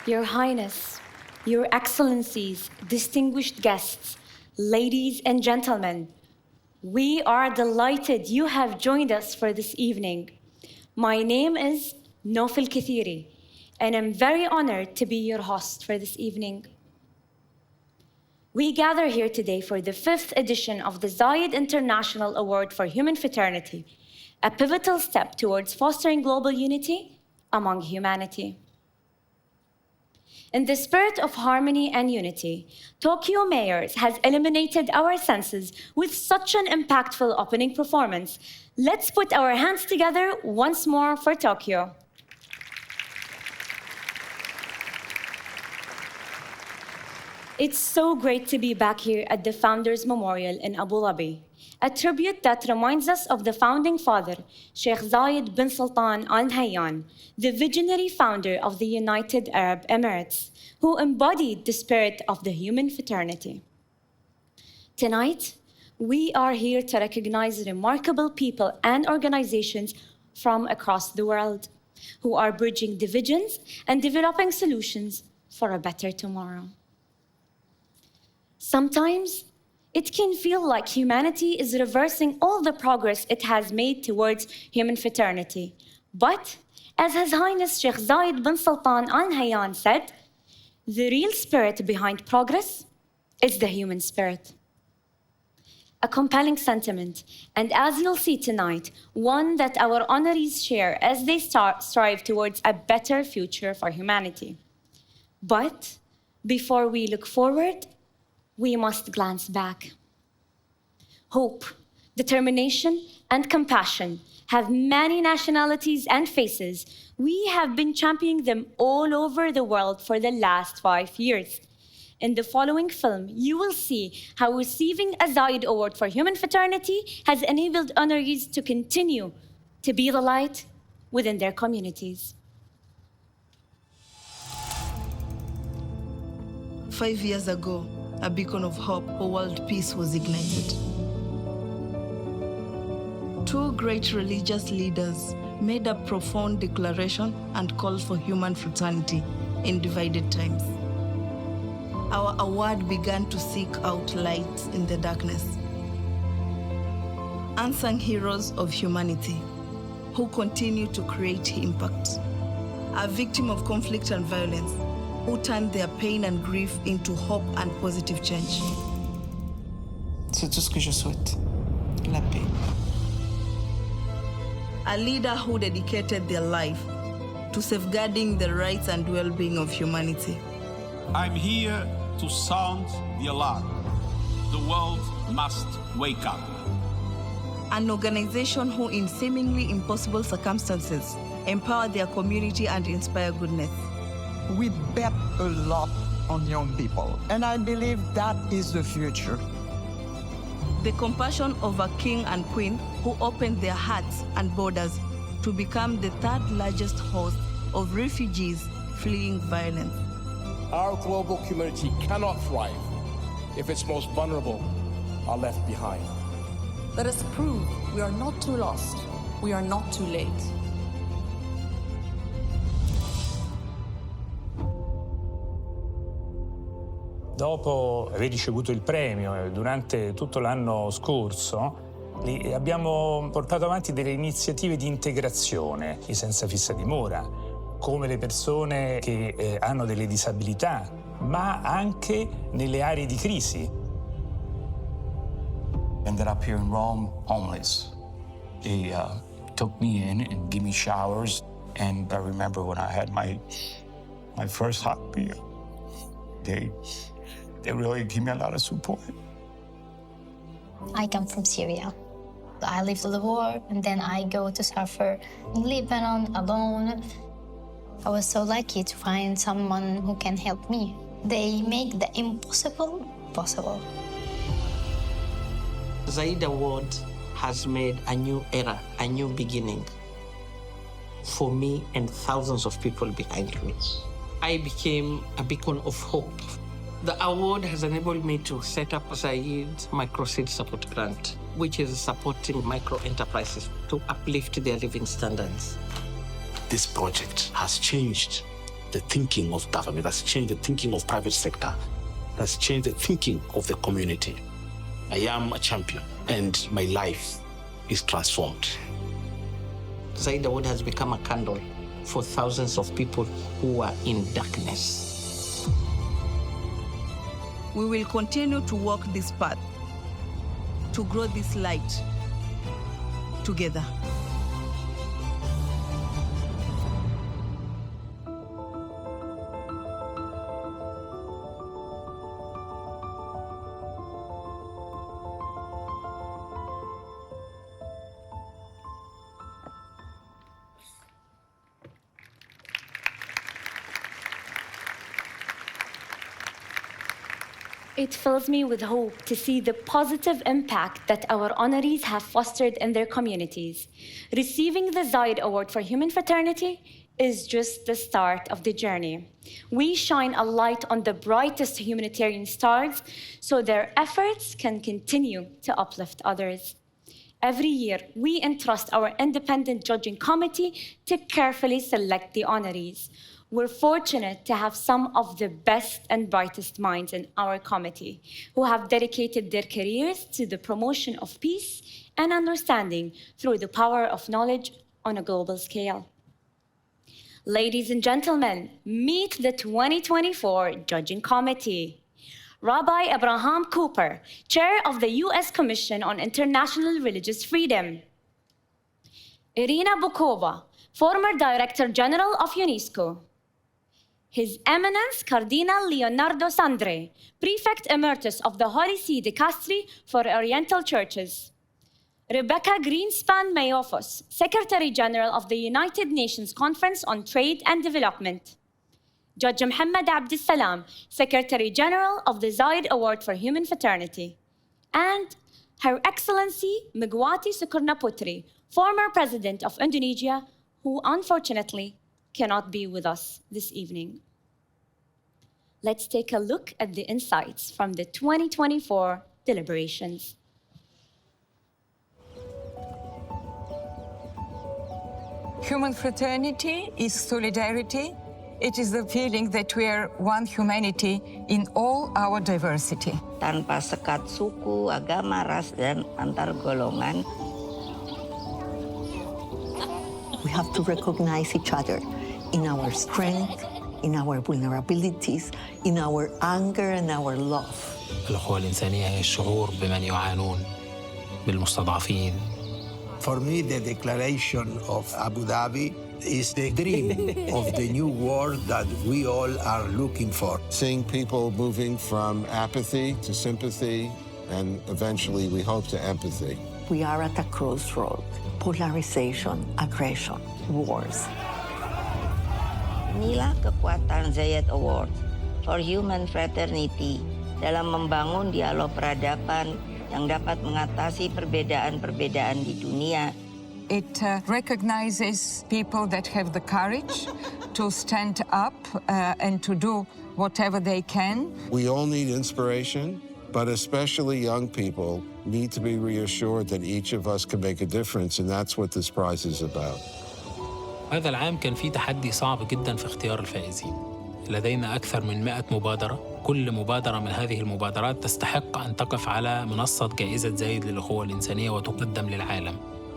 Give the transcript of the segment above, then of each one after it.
Your Highness, Your Excellencies, distinguished guests, ladies and gentlemen, we are delighted you have joined us for this evening. My name is Nofil Kathiri, and I'm very honored to be your host for this evening. We gather here today for the 5th edition of the Zayed International Award for Human Fraternity, a pivotal step towards fostering global unity among humanity. In the spirit of harmony and unity, Tokyo Mayors has illuminated our senses with such an impactful opening performance. Let's put our hands together once more for Tokyo. It's so great to be back here at the Founders Memorial in Abu Dhabi, a tribute that reminds us of the founding father, Sheikh Zayed bin Sultan Al Nahyan, the visionary founder of the United Arab Emirates, who embodied the spirit of the human fraternity. Tonight, we are here to recognize remarkable people and organizations from across the world who are bridging divisions and developing solutions for a better tomorrow. Sometimes, it can feel like humanity is reversing all the progress it has made towards human fraternity. But, as His Highness Sheikh Zayed bin Sultan Al Nahyan said, the real spirit behind progress is the human spirit. A compelling sentiment, and as you'll see tonight, one that our honorees share as they strive towards a better future for humanity. But, before we look forward, we must glance back. Hope, determination, and compassion have many nationalities and faces. We have been championing them all over the world for the last 5 years. In the following film, you will see how receiving a Zayed Award for Human Fraternity has enabled honorees to continue to be the light within their communities. 5 years ago, a beacon of hope for world peace was ignited. 2 great religious leaders made a profound declaration and called for human fraternity in divided times. Our award began to seek out light in the darkness. Unsung heroes of humanity who continue to create impact, a victim of conflict and violence, who turned their pain and grief into hope and positive change. C'est tout ce que je souhaite, la paix. A leader who dedicated their life to safeguarding the rights and well-being of humanity. I'm here to sound the alarm. The world must wake up. An organization who, in seemingly impossible circumstances, empower their community and inspire goodness. We bet a lot on young people, and I believe that is the future. The compassion of a king and queen who opened their hearts and borders to become the 3rd largest host of refugees fleeing violence. Our global community cannot thrive if its most vulnerable are left behind. Let us prove we are not too lost, we are not too late. Dopo aver ricevuto il premio durante tutto l'anno scorso, abbiamo portato avanti delle iniziative di integrazione, i senza fissa dimora, come le persone che hanno delle disabilità, ma anche nelle aree di crisi. Ended up here in Rome, homeless. They took me in and gave me showers. And I remember when I had my first hot meal, they really gave me a lot of support. I come from Syria. I lived through the war, and then I go to suffer in Lebanon alone. I was so lucky to find someone who can help me. They make the impossible possible. The Zayed Award has made a new era, a new beginning for me and thousands of people behind me. I became a beacon of hope. The award has enabled me to set up Zayed Microseed Support Grant, which is supporting micro-enterprises to uplift their living standards. This project has changed the thinking of government, that's changed the thinking of private sector, that's changed the thinking of the community. I am a champion and my life is transformed. Zaid Award has become a candle for thousands of people who are in darkness. We will continue to walk this path, to grow this light together. It fills me with hope to see the positive impact that our honorees have fostered in their communities. Receiving the Zaid Award for Human Fraternity is just the start of the journey. We shine a light on the brightest humanitarian stars so their efforts can continue to uplift others. Every year, we entrust our independent judging committee to carefully select the honorees. We're fortunate to have some of the best and brightest minds in our committee who have dedicated their careers to the promotion of peace and understanding through the power of knowledge on a global scale. Ladies and gentlemen, meet the 2024 Judging Committee. Rabbi Abraham Cooper, Chair of the U.S. Commission on International Religious Freedom. Irina Bukova, former Director General of UNESCO. His Eminence Cardinal Leonardo Sandre, Prefect Emeritus of the Holy See Dicastery for Oriental Churches. Rebecca Greenspan Mayofos, Secretary General of the United Nations Conference on Trade and Development. Judge Mohammed Abdussalam, Secretary General of the Zaid Award for Human Fraternity. And Her Excellency Megawati Sukarnoputri, former President of Indonesia, who unfortunately cannot be with us this evening. Let's take a look at the insights from the 2024 deliberations. Human fraternity is solidarity. It is the feeling that we are one humanity in all our diversity. Tanpa sekat suku, agama, ras, dan antar golongan. We have to recognize each other in our strength, in our vulnerabilities, in our anger and our love. الأخوة الإنسانية هي الشعور بمن يعانون بالمستضعفين. For me, the declaration of Abu Dhabi is the dream of the new world that we all are looking for. Seeing people moving from apathy to sympathy, and eventually we hope to empathy. We are at a crossroad. Polarization, aggression, wars. Inilah kekuatan Zaid Award for Human Fraternity dalam membangun dialog peradaban yang dapat mengatasi perbedaan-perbedaan di dunia. It recognizes people that have the courage to stand up and to do whatever they can. We all need inspiration, but especially young people need to be reassured that each of us can make a difference, and that's what this prize is about. هذا العام كان فيه تحدي صعب جدا في اختيار الفائزين. لدينا أكثر من 100 مبادرة. كل مبادرة من هذه المبادرات تستحق أن تقف على منصة جائزة زايد للأخوة الإنسانية وتقدم للعالم.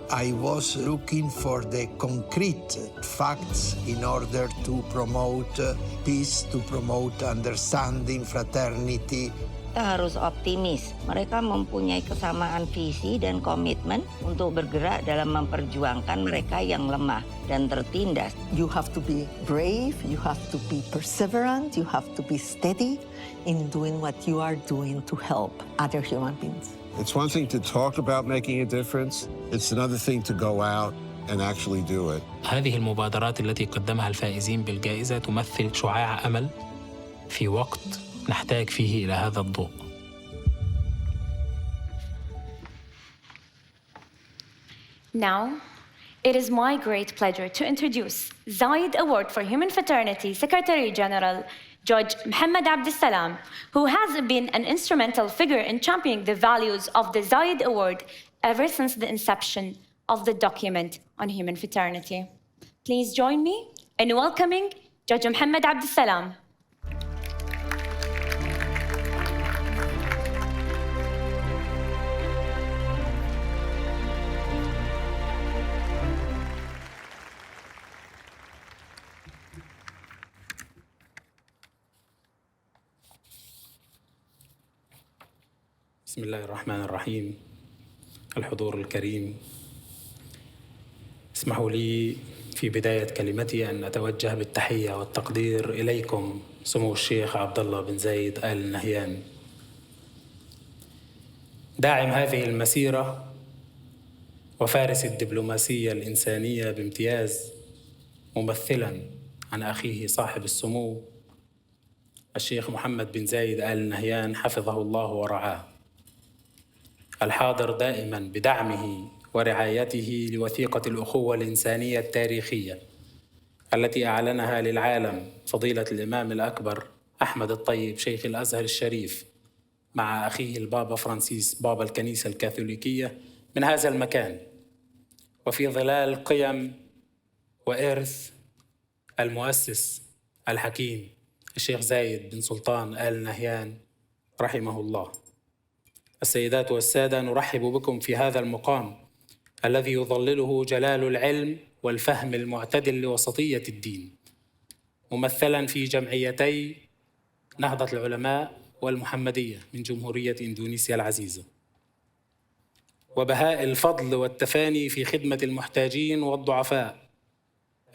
I was looking for the concrete facts in order to promote peace, to promote understanding, fraternity. Kita harus optimis. Mereka mempunyai kesamaan visi dan komitmen untuk bergerak dalam memperjuangkan mereka yang lemah dan tertindas. You have to be brave, you have to be perseverant, you have to be steady in doing what you are doing to help other human beings. It's one thing to talk about making a difference. It's another thing to go out and actually do it. هذه المبادرات التي قدمها الفائزين بالجائزة تمثل شعاع أمل في وقت نحتاج فيه إلى هذا الضوء. Now, it is my great pleasure to introduce Zaid Award for Human Fraternity Secretary General Judge Mohammed Abdussalam, who has been an instrumental figure in championing the values of the Zaid Award ever since the inception of the document on human fraternity. Please join me in welcoming جوج محمد عبد السلام. بسم الله الرحمن الرحيم. الحضور الكريم، اسمحوا لي في بداية كلمتي أن أتوجه بالتحية والتقدير إليكم سمو الشيخ عبدالله بن زايد آل نهيان، داعم هذه المسيرة وفارس الدبلوماسية الإنسانية بامتياز، ممثلا عن أخيه صاحب السمو الشيخ محمد بن زايد آل نهيان حفظه الله ورعاه، الحاضر دائما بدعمه ورعايته لوثيقة الأخوة الإنسانية التاريخية التي أعلنها للعالم فضيلة الإمام الأكبر أحمد الطيب شيخ الأزهر الشريف مع أخيه البابا فرانسيس بابا الكنيسة الكاثوليكية من هذا المكان، وفي ظلال قيم وإرث المؤسس الحكيم الشيخ زايد بن سلطان آل نهيان رحمه الله. السيدات والسادة، نرحب بكم في هذا المقام الذي يظلله جلال العلم والفهم المعتدل لوسطية الدين، ممثلا في جمعيتي نهضة العلماء والمحمدية من جمهورية إندونيسيا العزيزة، وبهاء الفضل والتفاني في خدمة المحتاجين والضعفاء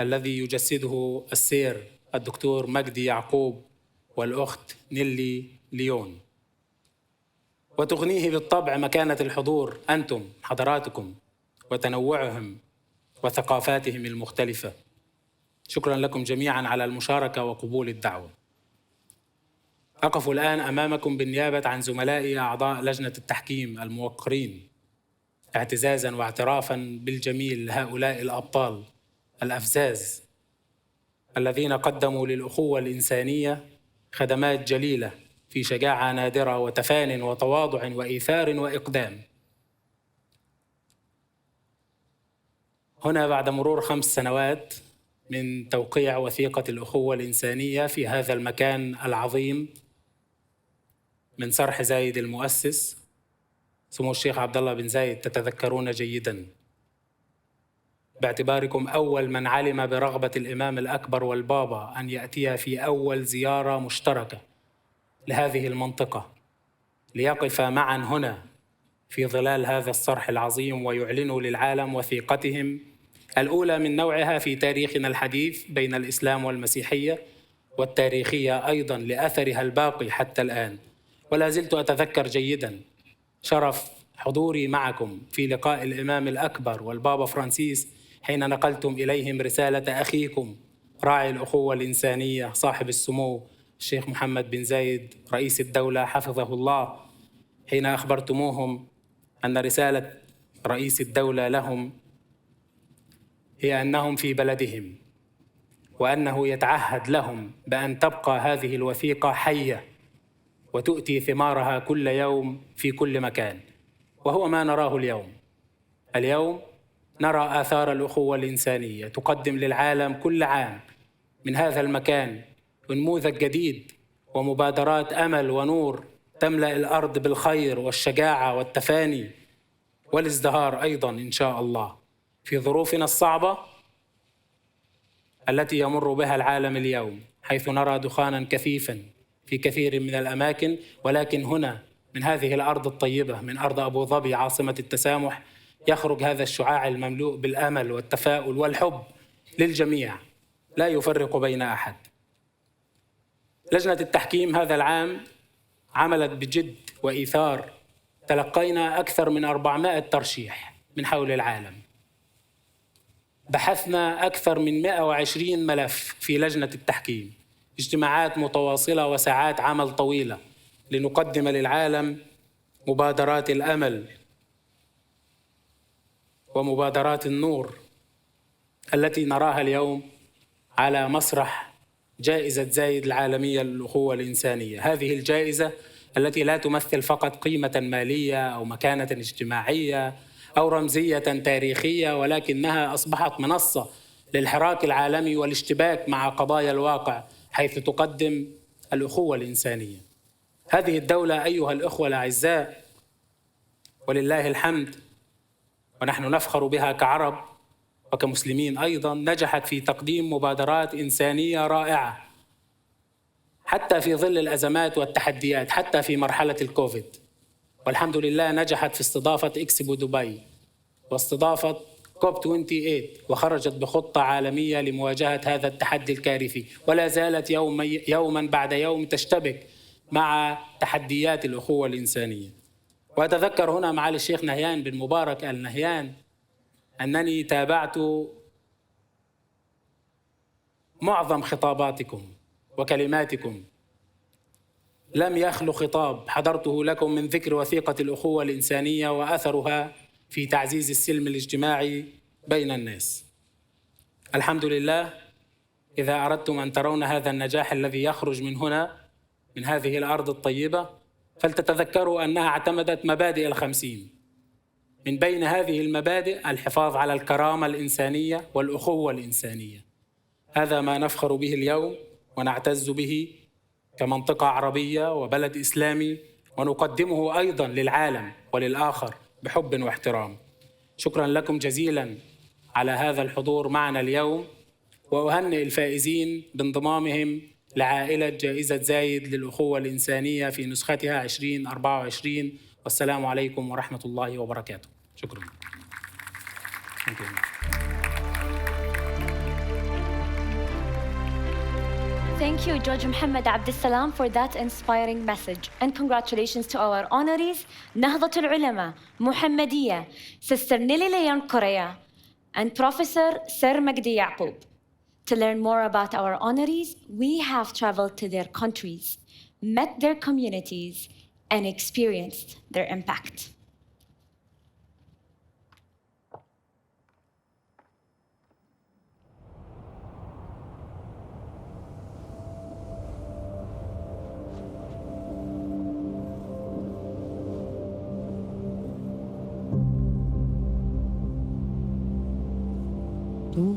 الذي يجسده السير الدكتور مجدي يعقوب والأخت نيلي ليون، وتغنيه بالطبع مكانة الحضور أنتم حضراتكم وتنوعهم وثقافاتهم المختلفة. شكرا لكم جميعا على المشاركة وقبول الدعوة. أقف الآن أمامكم بالنيابة عن زملائي أعضاء لجنة التحكيم الموقرين، اعتزازا واعترافا بالجميل لهؤلاء الأبطال الأفزاز الذين قدموا للأخوة الإنسانية خدمات جليلة في شجاعة نادرة وتفان وتواضع وإيثار وإقدام. هنا بعد مرور 5 سنوات من توقيع وثيقة الأخوة الإنسانية في هذا المكان العظيم من صرح زايد المؤسس سمو الشيخ عبدالله بن زايد، تتذكرون جيداً باعتباركم أول من علم برغبة الإمام الأكبر والبابا أن يأتي في أول زيارة مشتركة لهذه المنطقة ليقف معا هنا في ظلال هذا الصرح العظيم ويعلنوا للعالم وثيقتهم الأولى من نوعها في تاريخنا الحديث بين الإسلام والمسيحية، والتاريخية أيضاً لأثرها الباقي حتى الآن. ولا زلت أتذكر جيداً شرف حضوري معكم في لقاء الإمام الأكبر والبابا فرانسيس حين نقلتم إليهم رسالة أخيكم راعي الأخوة الإنسانية صاحب السمو الشيخ محمد بن زايد رئيس الدولة حفظه الله، حين أخبرتموهم أن رسالة رئيس الدولة لهم هي أنهم في بلدهم، وأنه يتعهد لهم بأن تبقى هذه الوثيقة حية وتؤتي ثمارها كل يوم في كل مكان. وهو ما نراه اليوم. اليوم نرى آثار الأخوة الإنسانية تقدم للعالم كل عام من هذا المكان نموذج جديد ومبادرات أمل ونور تملأ الأرض بالخير والشجاعة والتفاني والازدهار أيضاً إن شاء الله في ظروفنا الصعبة التي يمر بها العالم اليوم، حيث نرى دخاناً كثيفاً في كثير من الأماكن، ولكن هنا من هذه الأرض الطيبة من أرض أبو ظبي عاصمة التسامح يخرج هذا الشعاع المملوء بالأمل والتفاؤل والحب للجميع لا يفرق بين أحد. لجنة التحكيم هذا العام عملت بجد وإيثار، تلقينا أكثر من 400 ترشيح من حول العالم، بحثنا أكثر من 120 ملف في لجنة التحكيم، اجتماعات متواصلة وساعات عمل طويلة لنقدم للعالم مبادرات الأمل ومبادرات النور التي نراها اليوم على مسرح جائزة زايد العالمية للأخوة الإنسانية. هذه الجائزة التي لا تمثل فقط قيمة مالية أو مكانة اجتماعية أو رمزية تاريخية، ولكنها أصبحت منصة للحراك العالمي والاشتباك مع قضايا الواقع حيث تقدم الأخوة الإنسانية. هذه الدولة أيها الأخوة الأعزاء ولله الحمد ونحن نفخر بها كعرب وكمسلمين أيضا، نجحت في تقديم مبادرات إنسانية رائعة حتى في ظل الأزمات والتحديات، حتى في مرحلة الكوفيد. والحمد لله نجحت في استضافة إكسبو دبي واستضافة كوب 28 وخرجت بخطة عالمية لمواجهة هذا التحدي الكارثي، ولا زالت يوما بعد يوم تشتبك مع تحديات الأخوة الإنسانية. وأتذكر هنا معالي الشيخ نهيان بن مبارك آل نهيان أنني تابعت معظم خطاباتكم وكلماتكم، لم يخلو خطاب حضرته لكم من ذكر وثيقة الأخوة الإنسانية وأثرها في تعزيز السلم الاجتماعي بين الناس. الحمد لله، إذا أردتم أن ترون هذا النجاح الذي يخرج من هنا من هذه الأرض الطيبة فلتتذكروا أنها اعتمدت مبادئ الخمسين. من بين هذه المبادئ الحفاظ على الكرامة الإنسانية والأخوة الإنسانية. هذا ما نفخر به اليوم ونعتز به كمنطقة عربية وبلد إسلامي، ونقدمه أيضا للعالم وللآخر بحب واحترام. شكرا لكم جزيلا على هذا الحضور معنا اليوم، وأهنئ الفائزين بانضمامهم لعائلة جائزة زايد للأخوة الإنسانية في نسختها 2024. والسلام عليكم ورحمة الله وبركاته. شكرا. Thank you, Judge Mohammed Abdussalam, for that inspiring message. And congratulations to our honorees, Nahdatul Ulama, Muhammadiyya, Sister Nili Leon Korea, and Professor Sir Magdi Yaqub. To learn more about our honorees, we have traveled to their countries, met their communities, and experienced their impact.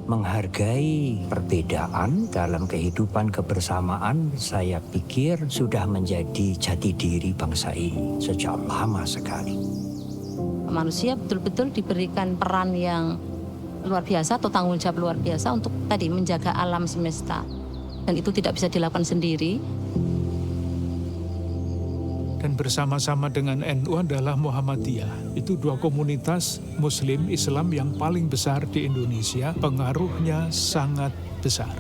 Menghargai perbedaan dalam kehidupan kebersamaan, saya pikir sudah menjadi jati diri bangsa ini sejak lama sekali. Manusia betul-betul diberikan peran yang luar biasa atau tanggung jawab luar biasa untuk tadi menjaga alam semesta. Dan itu tidak bisa dilakukan sendiri. Dan bersama-sama dengan NU adalah Muhammadiyah. Itu dua komunitas Muslim Islam yang paling besar di Indonesia, pengaruhnya sangat besar.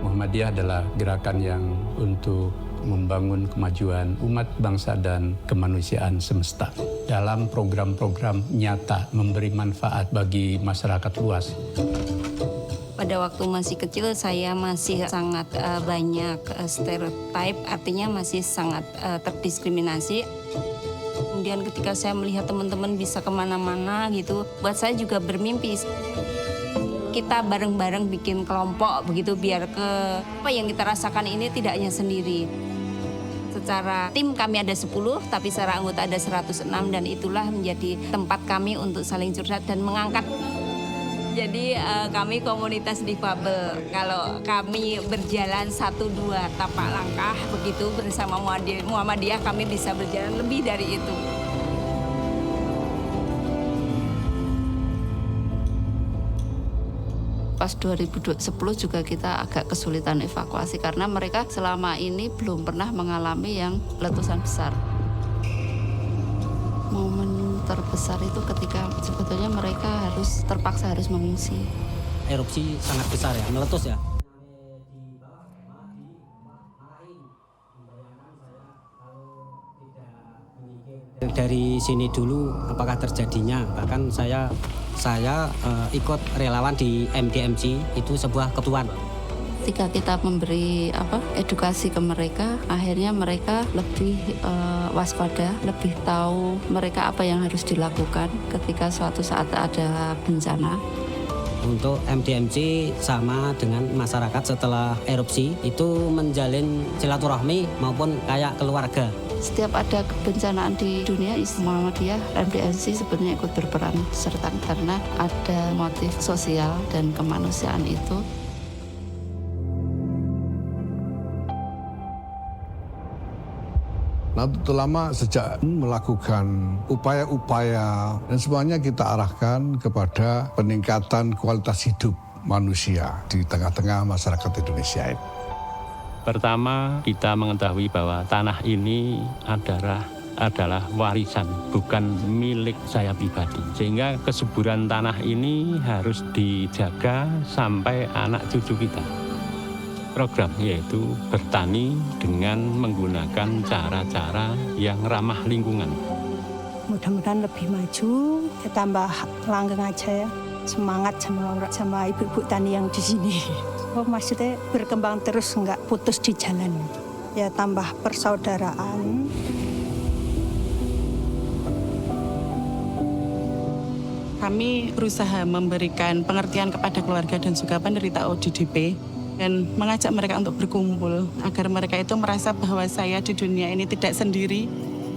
Muhammadiyah adalah gerakan yang untuk membangun kemajuan umat bangsa dan kemanusiaan semesta. Dalam program-program nyata memberi manfaat bagi masyarakat luas. Pada waktu masih kecil saya masih sangat banyak stereotip, artinya masih sangat terdiskriminasi. Kemudian ketika saya melihat teman-teman bisa kemana-mana gitu, buat saya juga bermimpi. Kita bareng-bareng bikin kelompok begitu biar apa yang kita rasakan ini tidak hanya sendiri. Secara tim kami ada 10, tapi secara anggota ada 106 dan itulah menjadi tempat kami untuk saling curhat dan mengangkat. Jadi kami komunitas difabel. Kalau kami berjalan 1-2 tapak langkah begitu bersama Muhammadiyah kami bisa berjalan lebih dari itu. Pas 2010 juga kita agak kesulitan evakuasi karena mereka selama ini belum pernah mengalami yang letusan besar. Momen terbesar itu ketika sebetulnya mereka terpaksa harus mengungsi. Erupsi sangat besar ya, meletus ya. Dari sini dulu apakah terjadinya, bahkan saya ikut relawan di MDMC, itu sebuah kebutuhan. Ketika kita memberi edukasi ke mereka, akhirnya mereka lebih waspada, lebih tahu mereka apa yang harus dilakukan ketika suatu saat ada bencana. Untuk MDMC sama dengan masyarakat setelah erupsi itu menjalin silaturahmi maupun kayak keluarga. Setiap ada kebencanaan di dunia, Muhammadiyah MDMC sebenarnya ikut berperan serta karena ada motif sosial dan kemanusiaan itu. Nahdlatul Ulama sejak melakukan upaya-upaya dan semuanya kita arahkan kepada peningkatan kualitas hidup manusia di tengah-tengah masyarakat Indonesia ini. Pertama, kita mengetahui bahwa tanah ini adalah warisan, bukan milik saya pribadi. Sehingga kesuburan tanah ini harus dijaga sampai anak cucu kita. Program yaitu bertani dengan menggunakan cara-cara yang ramah lingkungan. Mudah-mudahan lebih maju, ya tambah langgeng aja ya. Semangat sama ibu-ibu tani yang di sini. Oh, maksudnya berkembang terus, nggak putus di jalan. Ya tambah persaudaraan. Kami berusaha memberikan pengertian kepada keluarga dan juga penderita ODP dan mengajak mereka untuk berkumpul agar mereka itu merasa bahwa saya di dunia ini tidak sendiri.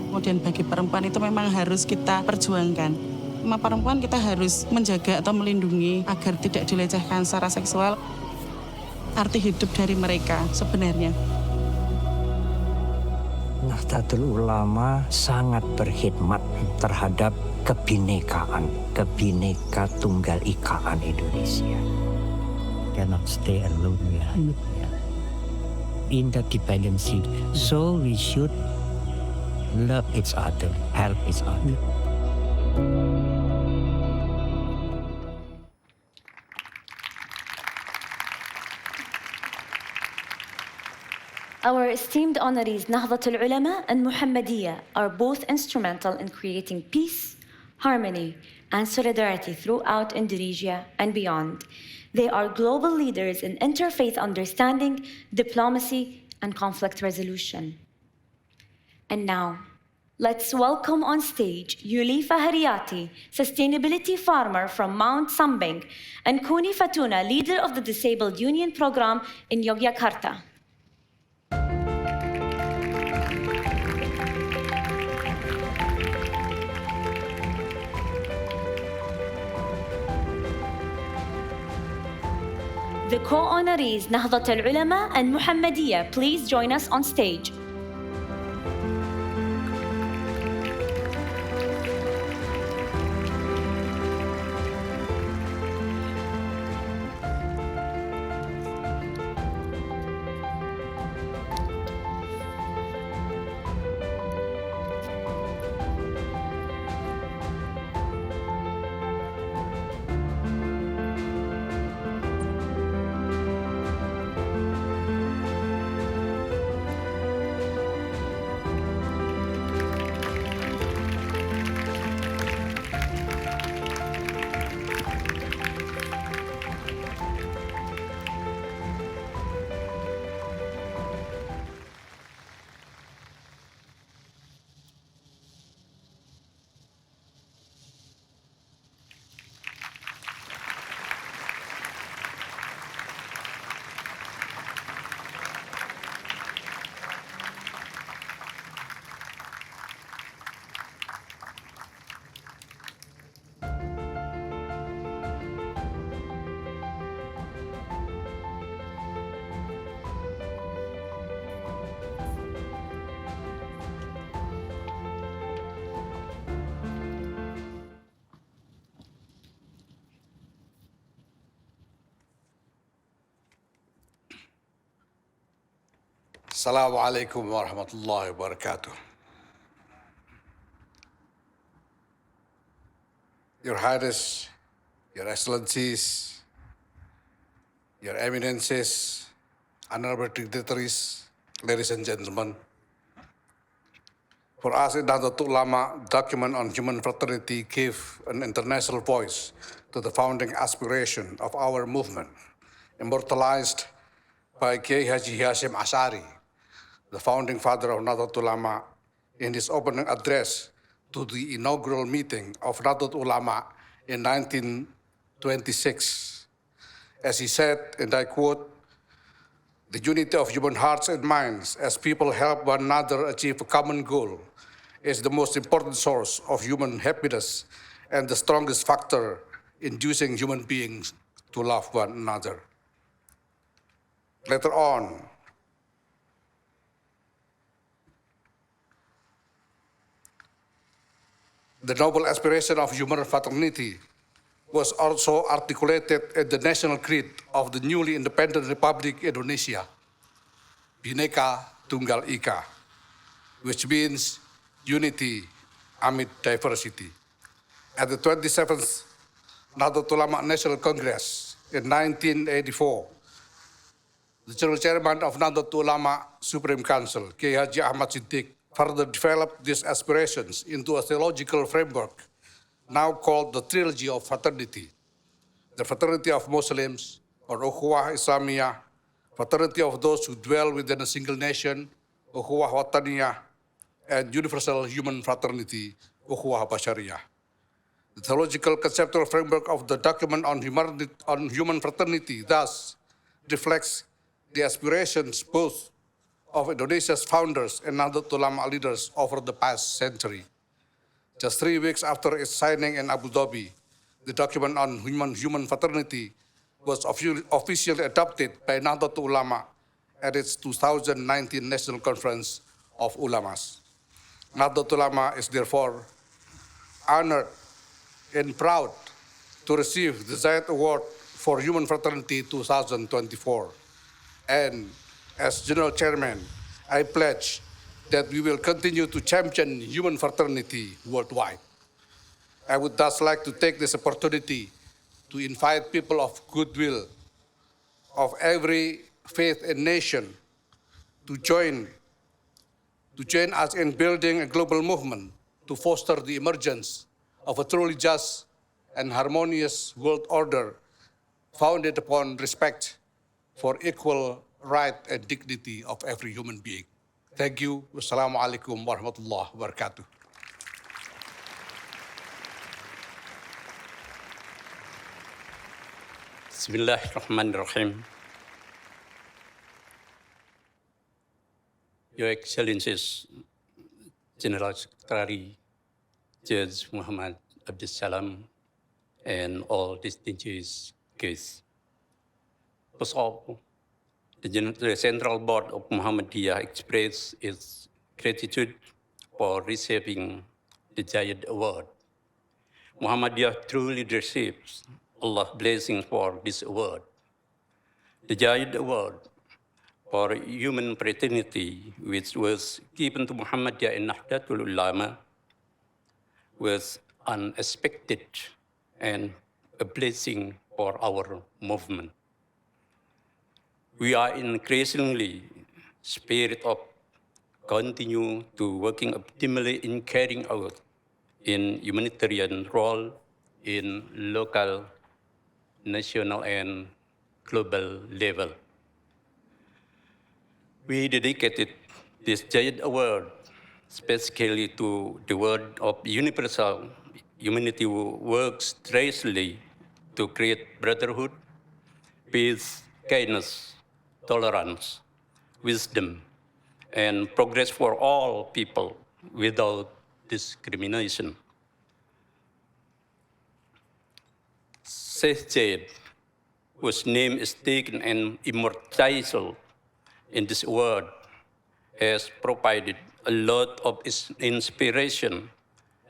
Kemudian bagi perempuan itu memang harus kita perjuangkan. Sama perempuan kita harus menjaga atau melindungi agar tidak dilecehkan secara seksual. Arti hidup dari mereka sebenarnya. Nahdlatul Ulama sangat berkhidmat terhadap kebhinekaan tunggal ikaan Indonesia. Cannot stay alone, interdependency. So we should love each other, help each other. Our esteemed honorees Nahdlatul Ulama and Muhammadiyah are both instrumental in creating peace, harmony, and solidarity throughout Indonesia and beyond. They are global leaders in interfaith understanding, diplomacy, and conflict resolution. And now, let's welcome on stage Yulifa Hariyati, sustainability farmer from Mount Sambing, and Kuni Fatuna, leader of the Disabled Union Program in Yogyakarta. The co-honorees Nahdlatul Ulama and Muhammadiyah, please join us on stage. Assalamualaikum warahmatullahi wabarakatuh. Your Highness, Your Excellencies, Your Eminences, honorable dignitaries, ladies and gentlemen. For us in Nahdlatul Ulama, document on human fraternity gave an international voice to the founding aspiration of our movement, immortalized by Kiai Haji Hashim Ash'ari, the founding father of Nahdlatul Ulama, in his opening address to the inaugural meeting of Nahdlatul Ulama in 1926. As he said, and I quote, "The unity of human hearts and minds as people help one another achieve a common goal is the most important source of human happiness and the strongest factor inducing human beings to love one another." Later on, the noble aspiration of human fraternity was also articulated in the national creed of the newly independent Republic Indonesia, Bhinneka Tunggal Ika, which means unity amid diversity. At the 27th Nahdlatul Ulama National Congress in 1984, the General Chairman of Nahdlatul Ulama Supreme Council, Kiai Haji Ahmad Siddiq, further developed these aspirations into a theological framework now called the Trilogy of Fraternity: the fraternity of Muslims, or Ukhuwah Islamiyah, fraternity of those who dwell within a single nation, Ukhuwah Wataniyah, and universal human fraternity, Ukhuwah Bashariyah. The theological conceptual framework of the document on human fraternity thus reflects the aspirations both of Indonesia's founders and Nahdlatul Ulama leaders over the past century. Just 3 weeks after its signing in Abu Dhabi, the document on human fraternity was officially adopted by Nahdlatul Ulama at its 2019 National Conference of Ulamas. Nahdlatul Ulama is therefore honored and proud to receive the Zayed Award for Human Fraternity 2024. And as General Chairman, I pledge that we will continue to champion human fraternity worldwide. I would thus like to take this opportunity to invite people of goodwill of every faith and nation to join us in building a global movement to foster the emergence of a truly just and harmonious world order founded upon respect for equal right and dignity of every human being. Thank you. Wassalamu alaikum warahmatullahi wabarakatuh. Bismillahirrahmanirrahim. Your Excellencies, General Secretary Judge Muhammad Abdul Salam, and all distinguished guests. First of all, the Central Board of Muhammadiyah expressed its gratitude for receiving the Zayed Award. Muhammadiyah truly receives Allah's blessing for this award. The Zayed Award for Human Fraternity, which was given to Muhammadiyah and Nahdlatul Ulama, was unexpected and a blessing for our movement. We are increasingly spirit of continue to working optimally in carrying out in humanitarian role in local, national, and global level. We dedicated this Zayed Award specifically to the word of universal humanity who works tirelessly to create brotherhood, peace, kindness, tolerance, wisdom, and progress for all people without discrimination. Sheikh Zaid, whose name is taken and immortalized in this award, has provided a lot of inspiration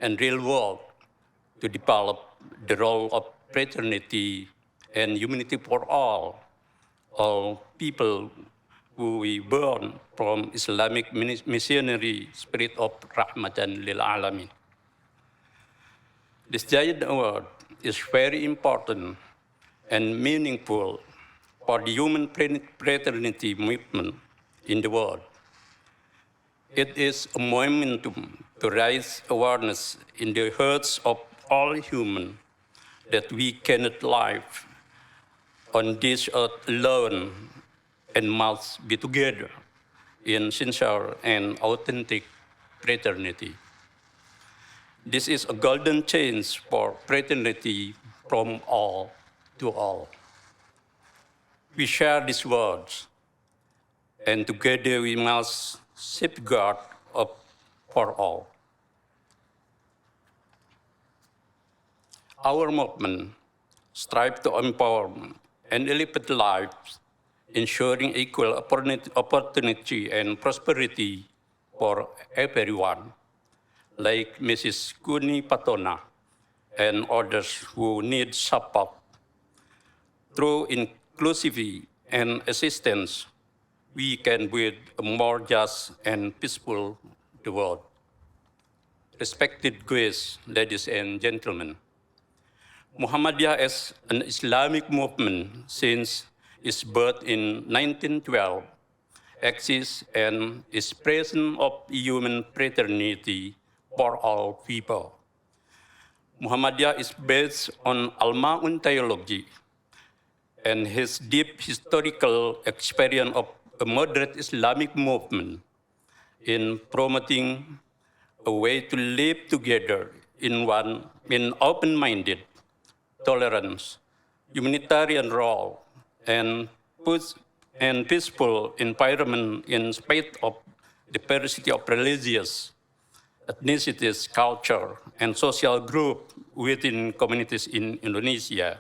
and real work to develop the role of fraternity and humanity for all people who we born from Islamic missionary spirit of Rahmatan lil Alamin. This Zayed Award is very important and meaningful for the human fraternity movement in the world. It is a momentum to raise awareness in the hearts of all humans that we cannot live on this earth alone and must be together in sincere and authentic fraternity. This is a golden chance for fraternity from all to all. We share these words, and together we must safeguard for all. Our movement strives to empower and elevate lives, ensuring equal opportunity and prosperity for everyone, like Mrs. Kuni Patona and others who need support. Through inclusivity and assistance, we can build a more just and peaceful world. Respected guests, ladies and gentlemen, Muhammadiyah as an Islamic movement since its birth in 1912 exists and is present of human fraternity for all people. Muhammadiyah is based on Al-Ma'un theology and his deep historical experience of a moderate Islamic movement in promoting a way to live together in open-minded, tolerance, humanitarian role, and peaceful environment in spite of diversity of religious, ethnicities, culture, and social group within communities in Indonesia.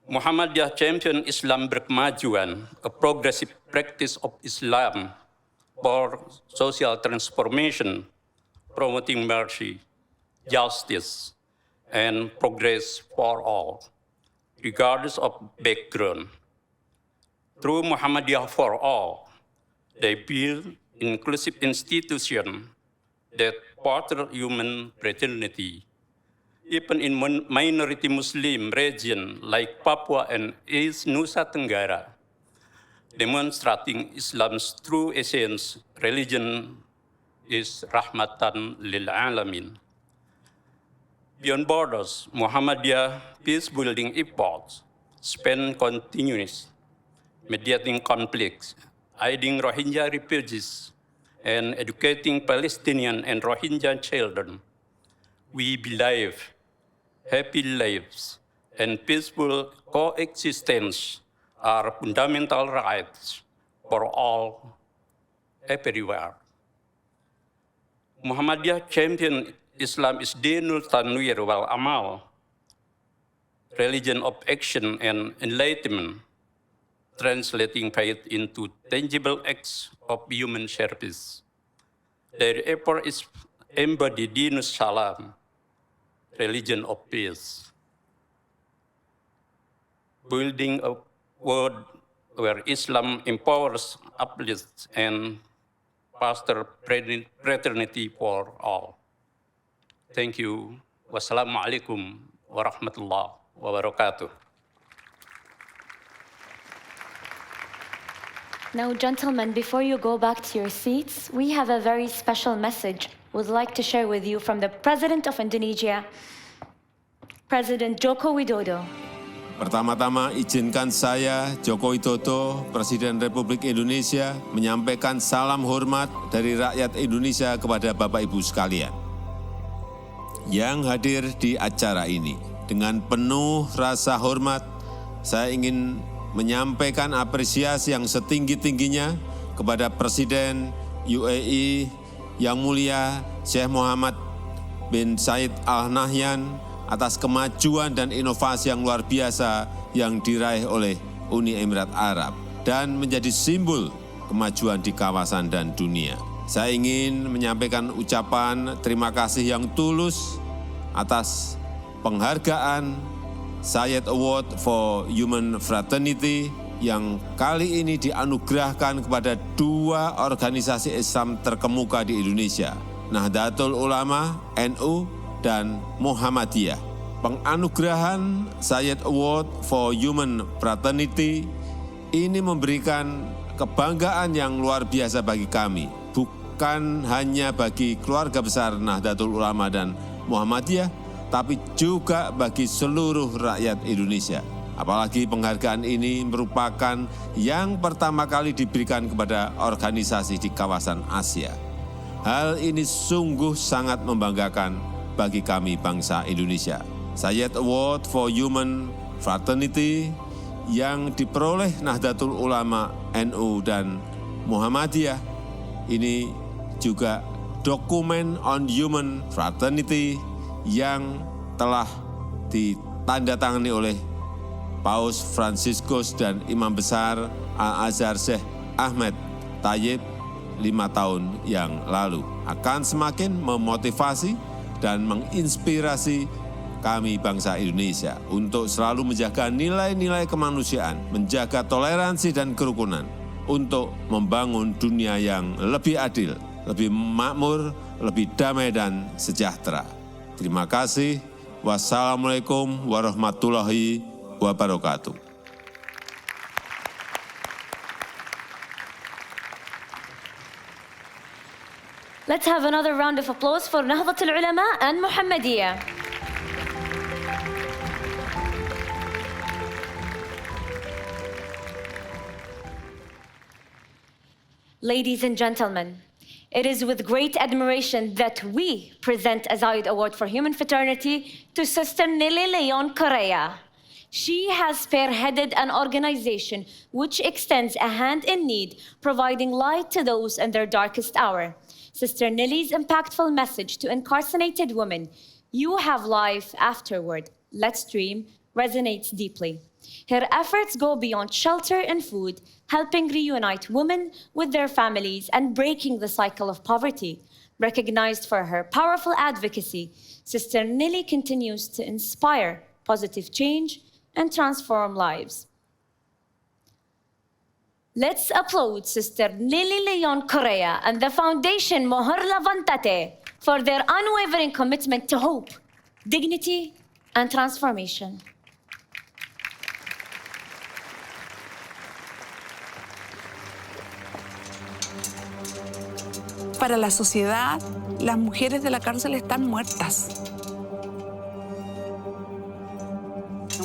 Muhammadiyah champion Islam berkemajuan, a progressive practice of Islam for social transformation, promoting mercy, justice, and progress for all, regardless of background. Through Muhammadiyah for all, they build inclusive institutions that foster human fraternity, even in minority Muslim regions like Papua and East Nusa Tenggara, demonstrating Islam's true essence. Religion is rahmatan lil alamin. Beyond borders, Muhammadiyah peace-building efforts span continuous, mediating conflicts, aiding Rohingya refugees, and educating Palestinian and Rohingya children. We believe happy lives and peaceful coexistence are fundamental rights for all, everywhere. Muhammadiyah champion Islam is dinul tanwir wal amal, religion of action and enlightenment, translating faith into tangible acts of human service. Their effort is embodied dinus salam, religion of peace, building a world where Islam empowers, uplifts, and fosters fraternity for all. Thank you. Wassalamualaikum warahmatullahi wabarakatuh. Now, gentlemen, before you go back to your seats, we have a very special message we'd like to share with you from the President of Indonesia, President Joko Widodo. Pertama-tama izinkan saya, Joko Widodo, Presiden Republik Indonesia, menyampaikan salam hormat dari rakyat Indonesia kepada Bapak Ibu sekalian yang hadir di acara ini. Dengan penuh rasa hormat, saya ingin menyampaikan apresiasi yang setinggi-tingginya kepada Presiden UAE Yang Mulia Syekh Muhammad bin Zayed Al Nahyan atas kemajuan dan inovasi yang luar biasa yang diraih oleh Uni Emirat Arab dan menjadi simbol kemajuan di kawasan dan dunia. Saya ingin menyampaikan ucapan terima kasih yang tulus atas penghargaan Zayed Award for Human Fraternity yang kali ini dianugerahkan kepada dua organisasi Islam terkemuka di Indonesia, Nahdlatul Ulama, NU, dan Muhammadiyah. Penganugerahan Zayed Award for Human Fraternity ini memberikan kebanggaan yang luar biasa bagi kami, bukan hanya bagi keluarga besar Nahdlatul Ulama dan Muhammadiyah, tapi juga bagi seluruh rakyat Indonesia. Apalagi penghargaan ini merupakan yang pertama kali diberikan kepada organisasi di kawasan Asia. Hal ini sungguh sangat membanggakan bagi kami bangsa Indonesia. Zayed Award for Human Fraternity yang diperoleh Nahdlatul Ulama NU dan Muhammadiyah. Ini juga dokumen on human fraternity yang telah ditandatangani oleh Paus Fransiskus dan Imam Besar Al-Azhar Syekh Ahmed Tayyib 5 tahun yang lalu. Akan semakin memotivasi dan menginspirasi kami bangsa Indonesia untuk selalu menjaga nilai-nilai kemanusiaan, menjaga toleransi dan kerukunan, untuk membangun dunia yang lebih adil, lebih makmur, lebih damai dan sejahtera. Terima kasih. Wassalamualaikum warahmatullahi wabarakatuh. Let's have another round of applause for Nahdlatul Ulama and Muhammadiyah. Ladies and gentlemen, it is with great admiration that we present a Zayed Award for Human Fraternity to Sister Nelly Leon Correa. She has spearheaded an organization which extends a hand in need, providing light to those in their darkest hour. Sister Nelly's impactful message to incarcerated women, "You have life afterward, let's dream," resonates deeply. Her efforts go beyond shelter and food, helping reunite women with their families and breaking the cycle of poverty. Recognized for her powerful advocacy, Sister Nelly continues to inspire positive change and transform lives. Let's applaud Sister Nelly Leon Correa and the Foundation Mohar Lavantate for their unwavering commitment to hope, dignity, and transformation. Para la sociedad, las mujeres de la cárcel están muertas.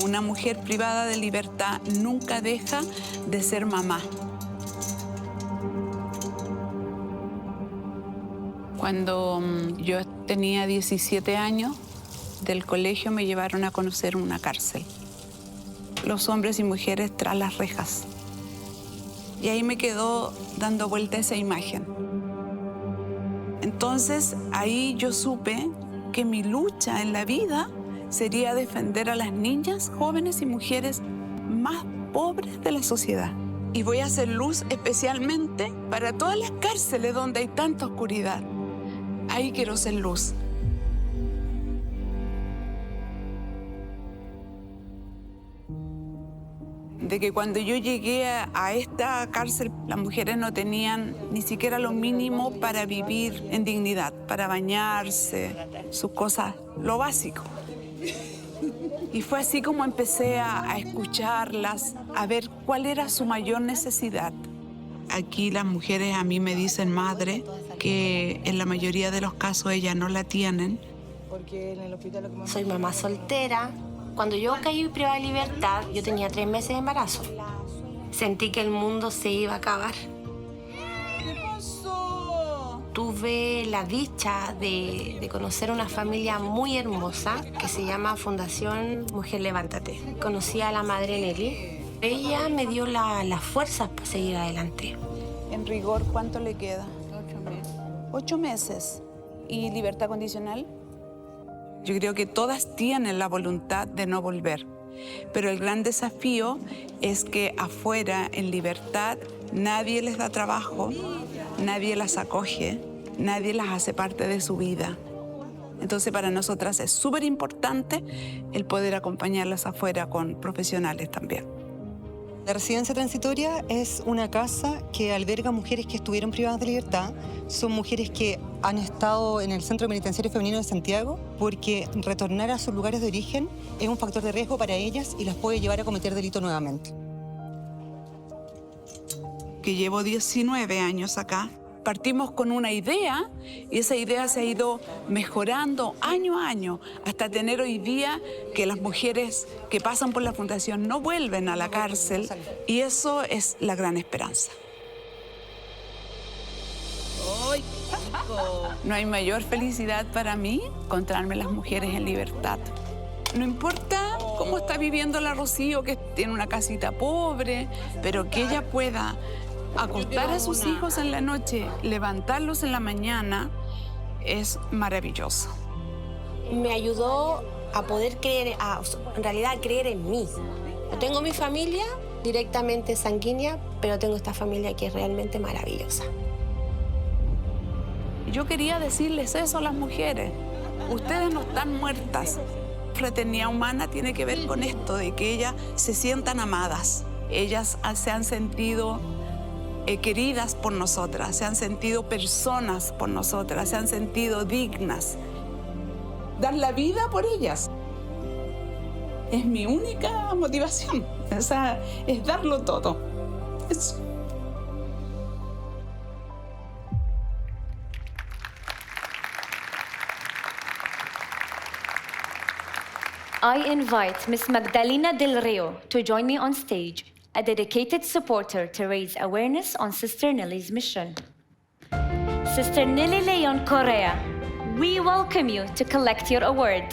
Una mujer privada de libertad nunca deja de ser mamá. Cuando yo tenía 17 años, del colegio me llevaron a conocer una cárcel. Los hombres y mujeres tras las rejas. Y ahí me quedó dando vuelta esa imagen. Entonces, ahí yo supe que mi lucha en la vida sería defender a las niñas, jóvenes y mujeres más pobres de la sociedad. Y voy a hacer luz especialmente para todas las cárceles donde hay tanta oscuridad. Ahí quiero ser luz. De que cuando yo llegué a esta cárcel, las mujeres no tenían ni siquiera lo mínimo para vivir en dignidad, para bañarse, sus cosas, lo básico. Y fue así como empecé a escucharlas, a ver cuál era su mayor necesidad. Aquí las mujeres a mí me dicen madre, que en la mayoría de los casos ellas no la tienen. Soy mamá soltera. Cuando yo caí privada de libertad, yo tenía 3 meses de embarazo. Sentí que el mundo se iba a acabar. Tuve la dicha de conocer una familia muy hermosa que se llama Fundación Mujer Levántate. Conocí a la madre Nelly. Ella me dio las fuerzas para seguir adelante. En rigor, ¿cuánto le queda? 8 meses. 8 meses. ¿Y libertad condicional? Yo creo que todas tienen la voluntad de no volver, pero el gran desafío es que afuera, en libertad, nadie les da trabajo, nadie las acoge, nadie las hace parte de su vida. Entonces, para nosotras es súper importante el poder acompañarlas afuera con profesionales también. La residencia transitoria es una casa que alberga mujeres que estuvieron privadas de libertad. Son mujeres que han estado en el Centro Penitenciario Femenino de Santiago porque retornar a sus lugares de origen es un factor de riesgo para ellas y las puede llevar a cometer delito nuevamente. Que llevo 19 años acá. Partimos con una idea y esa idea se ha ido mejorando año a año hasta tener hoy día que las mujeres que pasan por la fundación no vuelven a la cárcel y eso es la gran esperanza. No hay mayor felicidad para mí encontrarme las mujeres en libertad. No importa cómo está viviendo la Rocío, que tiene una casita pobre, pero que ella pueda acostar a sus hijos en la noche, levantarlos en la mañana, es maravilloso. Me ayudó a poder creer, en realidad a creer en mí. Tengo mi familia directamente sanguínea, pero tengo esta familia que es realmente maravillosa. Yo quería decirles eso a las mujeres. Ustedes no están muertas. Fraternidad humana tiene que ver con esto, de que ellas se sientan amadas. Ellas se han sentido queridas por nosotras, se han sentido personas por nosotras, se han sentido dignas. Dar la vida por ellas es mi única motivación. Esa es darlo todo. Eso. I invite Ms. Magdalena Del Rio to join me on stage, a dedicated supporter to raise awareness on Sister Nelly's mission. Sister Nelly Leon Correa, we welcome you to collect your award.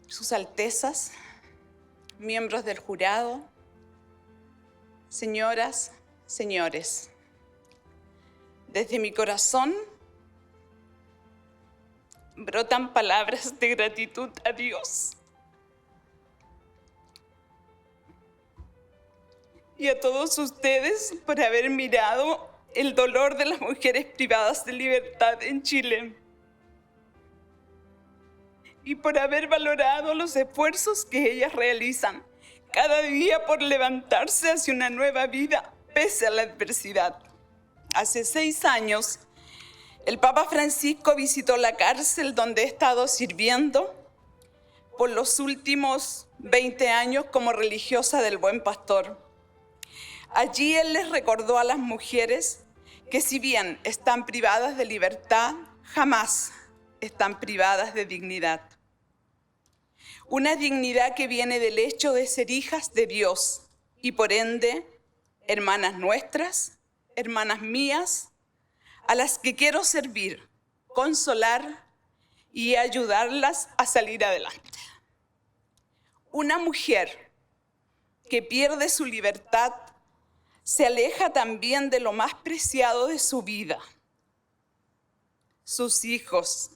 Sus Altezas, miembros del jurado, señoras, señores, desde mi corazón brotan palabras de gratitud a Dios y a todos ustedes por haber mirado el dolor de las mujeres privadas de libertad en Chile y por haber valorado los esfuerzos que ellas realizan cada día por levantarse hacia una nueva vida pese a la adversidad. Hace 6 años, el Papa Francisco visitó la cárcel donde he estado sirviendo por los últimos 20 años como religiosa del Buen Pastor. Allí él les recordó a las mujeres que si bien están privadas de libertad, jamás están privadas de dignidad. Una dignidad que viene del hecho de ser hijas de Dios y por ende, hermanas nuestras, hermanas mías, a las que quiero servir, consolar y ayudarlas a salir adelante. Una mujer que pierde su libertad se aleja también de lo más preciado de su vida, sus hijos.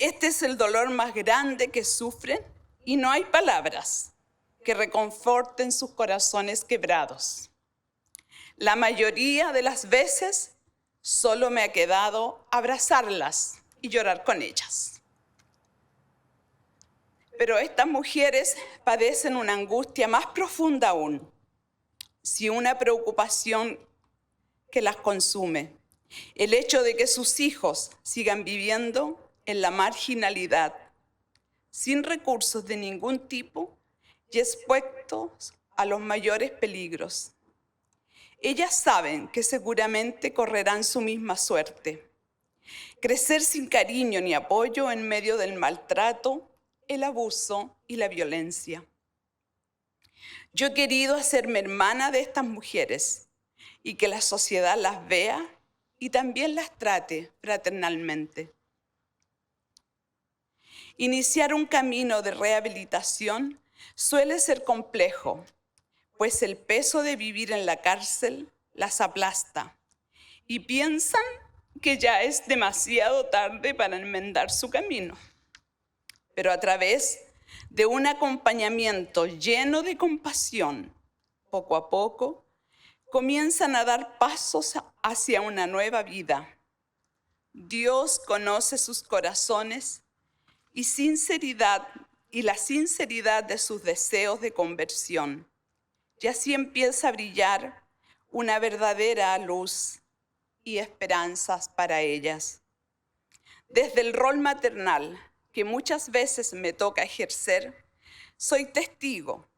Este es el dolor más grande que sufren y no hay palabras que reconforten sus corazones quebrados. La mayoría de las veces solo me ha quedado abrazarlas y llorar con ellas. Pero estas mujeres padecen una angustia más profunda aún, si una preocupación que las consume, el hecho de que sus hijos sigan viviendo en la marginalidad, sin recursos de ningún tipo y expuestos a los mayores peligros. Ellas saben que seguramente correrán su misma suerte. Crecer sin cariño ni apoyo en medio del maltrato, el abuso y la violencia. Yo he querido hacerme hermana de estas mujeres y que la sociedad las vea y también las trate fraternalmente. Iniciar un camino de rehabilitación suele ser complejo, pues el peso de vivir en la cárcel las aplasta y piensan que ya es demasiado tarde para enmendar su camino. Pero a través de un acompañamiento lleno de compasión, poco a poco, comienzan a dar pasos hacia una nueva vida. Dios conoce sus corazones y la sinceridad de sus deseos de conversión. Y así empieza a brillar una verdadera luz y esperanzas para ellas. Desde el rol maternal, que muchas veces me toca ejercer, soy testigo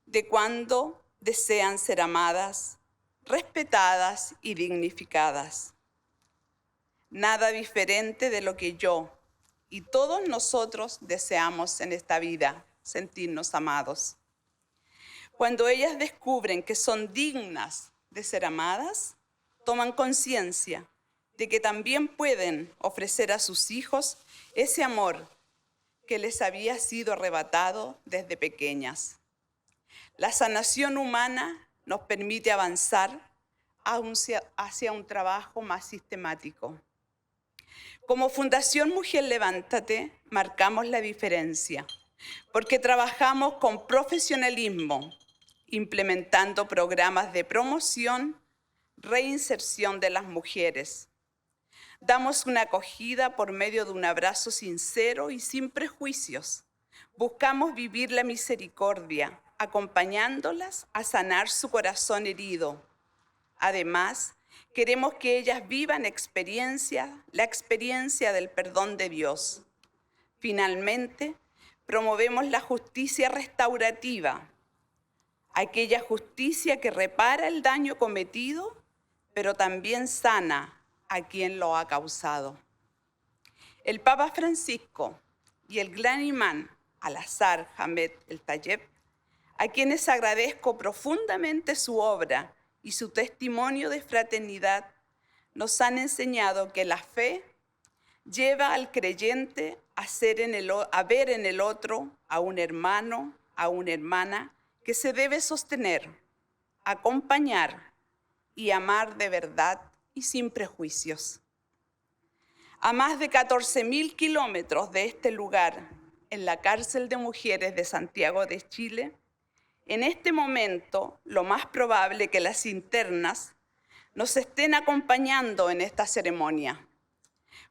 de cuando desean ser amadas, respetadas y dignificadas. Nada diferente de lo que yo y todos nosotros deseamos en esta vida, sentirnos amados. Cuando ellas descubren que son dignas de ser amadas, toman conciencia de que también pueden ofrecer a sus hijos ese amor que les había sido arrebatado desde pequeñas. La sanación humana nos permite avanzar hacia un trabajo más sistemático. Como Fundación Mujer Levántate, marcamos la diferencia, porque trabajamos con profesionalismo, implementando programas de promoción, reinserción de las mujeres. Damos una acogida por medio de un abrazo sincero y sin prejuicios. Buscamos vivir la misericordia, acompañándolas a sanar su corazón herido. Además, queremos que ellas vivan la experiencia del perdón de Dios. Finalmente, promovemos la justicia restaurativa, aquella justicia que repara el daño cometido, pero también sana a quien lo ha causado. El Papa Francisco y el gran imán Al-Azhar Ahmed el-Tayeb, a quienes agradezco profundamente su obra y su testimonio de fraternidad, nos han enseñado que la fe lleva al creyente a ver en el otro a un hermano, a una hermana, que se debe sostener, acompañar y amar de verdad y sin prejuicios. A más de 14.000 kilómetros de este lugar, en la cárcel de mujeres de Santiago de Chile, en este momento, lo más probable es que las internas nos estén acompañando en esta ceremonia.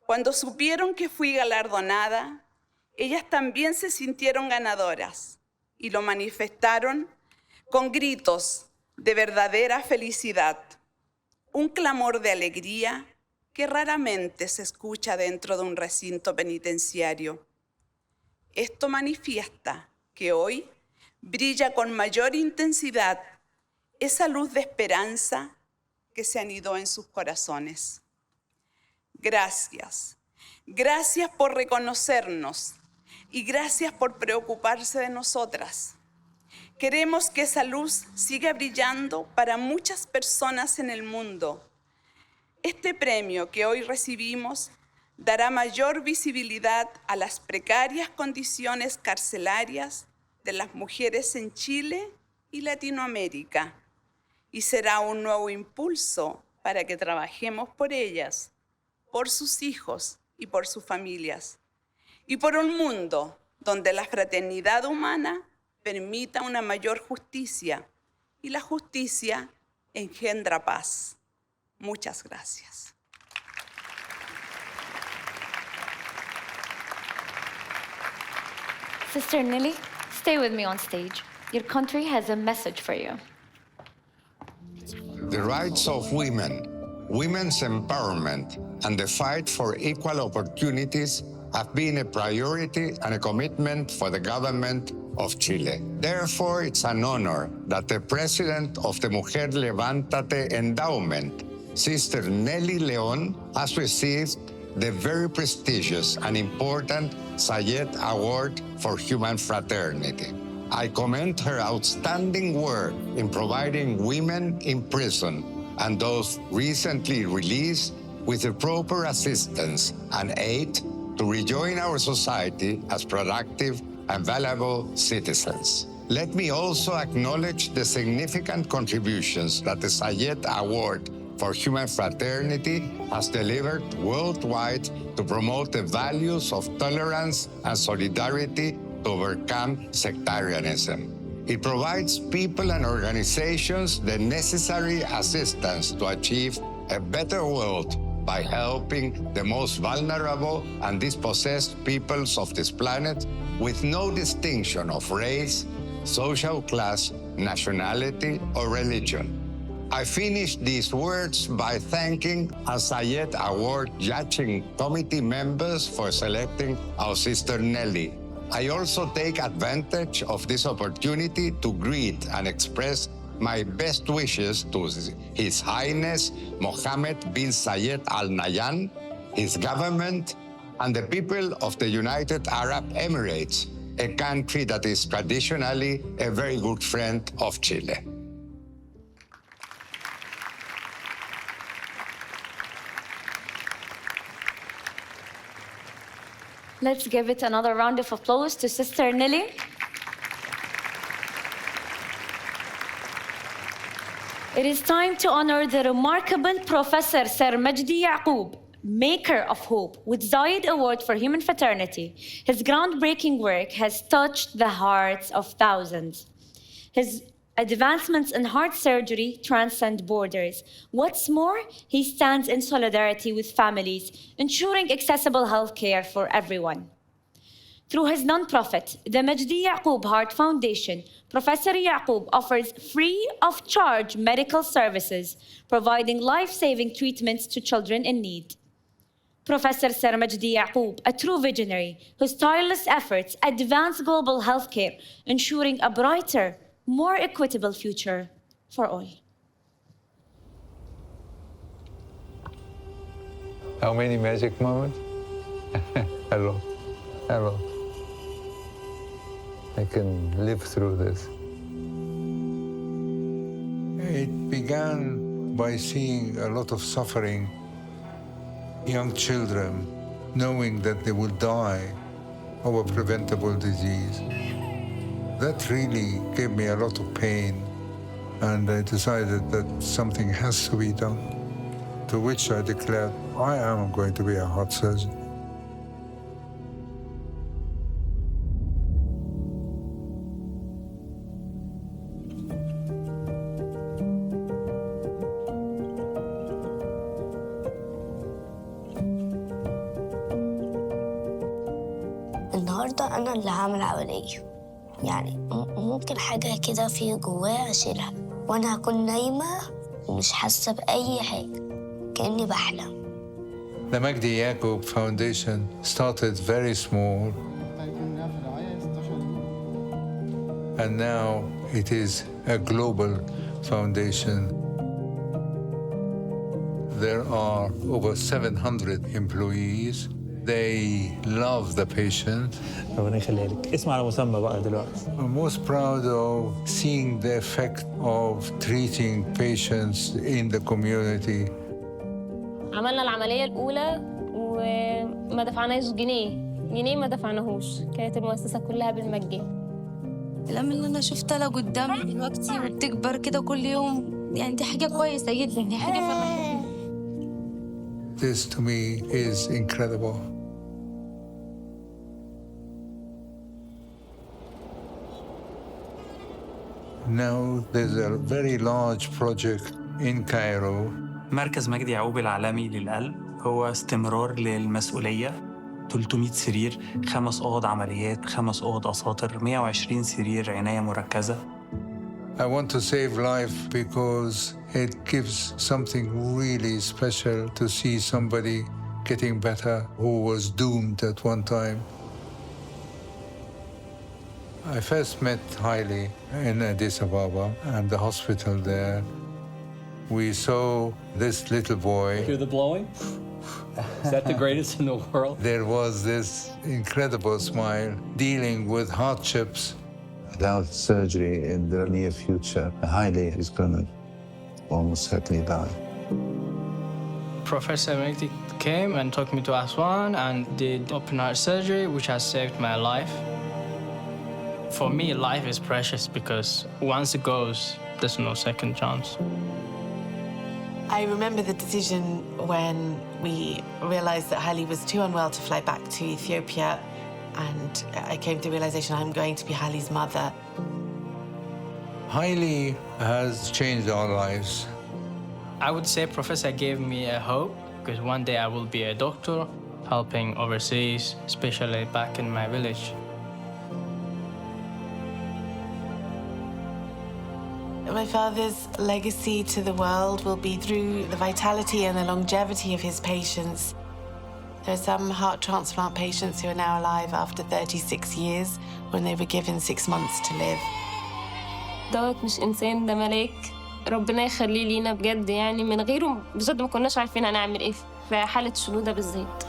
Cuando supieron que fui galardonada, ellas también se sintieron ganadoras y lo manifestaron con gritos de verdadera felicidad, un clamor de alegría que raramente se escucha dentro de un recinto penitenciario. Esto manifiesta que hoy brilla con mayor intensidad esa luz de esperanza que se anidó en sus corazones. Gracias. Gracias por reconocernos y gracias por preocuparse de nosotras. Queremos que esa luz siga brillando para muchas personas en el mundo. Este premio que hoy recibimos dará mayor visibilidad a las precarias condiciones carcelarias de las mujeres en Chile y Latinoamérica y será un nuevo impulso para que trabajemos por ellas, por sus hijos y por sus familias, y por un mundo donde la fraternidad humana permita una mayor justicia y la justicia engendra paz. Muchas gracias. Sister Nelly, stay with me on stage. Your country has a message for you. The rights of women, women's empowerment, and the fight for equal opportunities have been a priority and a commitment for the government of Chile. Therefore, it's an honor that the president of the Mujer Levántate Endowment, Sister Nelly León, has received the very prestigious and important Zayed Award for Human Fraternity. I commend her outstanding work in providing women in prison and those recently released with the proper assistance and aid to rejoin our society as productive and valuable citizens. Let me also acknowledge the significant contributions that the Zayed Award for Human Fraternity has delivered worldwide to promote the values of tolerance and solidarity to overcome sectarianism. It provides people and organizations the necessary assistance to achieve a better world by helping the most vulnerable and dispossessed peoples of this planet with no distinction of race, social class, nationality, or religion. I finish these words by thanking our Zayed Award judging committee members for selecting our sister Nelly. I also take advantage of this opportunity to greet and express my best wishes to His Highness Mohammed bin Zayed Al Nahyan, his government, and the people of the United Arab Emirates, a country that is traditionally a very good friend of Chile. Let's give it another round of applause to Sister Nelly. It is time to honor the remarkable Professor Sir Majdi Yaqub, maker of hope, with Zayed Award for Human Fraternity. His groundbreaking work has touched the hearts of thousands. His advancements in heart surgery transcend borders. What's more, he stands in solidarity with families, ensuring accessible health care for everyone. Through his nonprofit, the Majdi Yaqub Heart Foundation, Professor Yaqub offers free of charge medical services, providing life-saving treatments to children in need. Professor Sir Majdi Yaqub, a true visionary whose tireless efforts advance global healthcare, ensuring a brighter, more equitable future for all. How many magic moments? Hello. Hello. I can live through this. It began by seeing a lot of suffering, young children knowing that they will die of a preventable disease. That really gave me a lot of pain, and I decided that something has to be done, to which I declared, I am going to be a heart surgeon. النهارده أنا اللي هعمل عملية، يعني ممكن حاجة كده في جوايا أشيلها وأنا هكون نايمة ومش حاسة بأي حاجة، كأني بحلم. The Majdi Yaqub Foundation started very small, and now it is a global foundation. There are over 700 employees. They love the patient. ربنا يخليك. اسمع على مسمى بقى دلوقتي. I'm most proud of seeing the effect of treating patients in the community. عملنا العملية الأولى وما دفعناش جنيه ما دفعناهوش، كانت المؤسسة كلها بالمجان. الألم اللي أنا شفتها لو قدامي دلوقتي وبتكبر كده كل يوم، يعني دي حاجة كويسة جدا، دي حاجة فرحتني. This to me is incredible. Now there's a very large project in Cairo. مركز مجدي يعقوب العالمي للقلب هو استمرار للمسؤولية. 300 سرير، 5 أوض عمليات، 5 أوض أساطر، 120 سرير عناية مركزة. I want to save life because it gives something really special to see somebody getting better who was doomed at one time. I first met Haile in Addis Ababa and the hospital there. We saw this little boy. Hear the blowing? Is that the greatest in the world? There was this incredible smile dealing with hardships. Without surgery in the near future, Haile is going to almost certainly die. Professor Majdi came and took me to Aswan and did open heart surgery, which has saved my life. For me, life is precious because once it goes, there's no second chance. I remember the decision when we realized that Haile was too unwell to fly back to Ethiopia, and I came to the realization I'm going to be Hali's mother. Haile has changed our lives. I would say Professor gave me a hope, because one day I will be a doctor, helping overseas, especially back in my village. My father's legacy to the world will be through the vitality and the longevity of his patients. There are some heart transplant patients who are now alive after 36 years when they were given 6 months to live. دوت مش إنسان، ده ملاك. ربنا يخليه لينا بجد، يعني من غيره بجد ما كناش عارفين هنعمل إيه في حالة شنودة بالذات.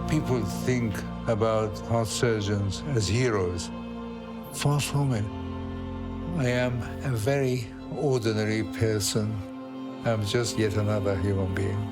People think about heart surgeons as heroes. Far from it. I am a very ordinary person. I'm just yet another human being.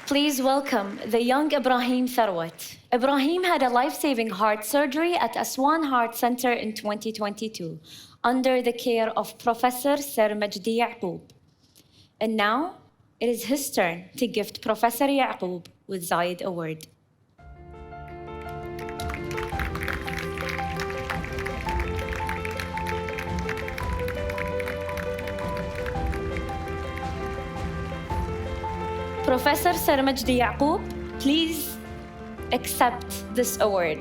Please welcome the young Ibrahim Tharwat. Ibrahim had a life-saving heart surgery at Aswan Heart Center in 2022 under the care of Professor Sir Majdi Yaqub. And now, it is his turn to gift Professor Yaqub with Zaid Award. Professor Sir Majdi Yaqub, please accept this award.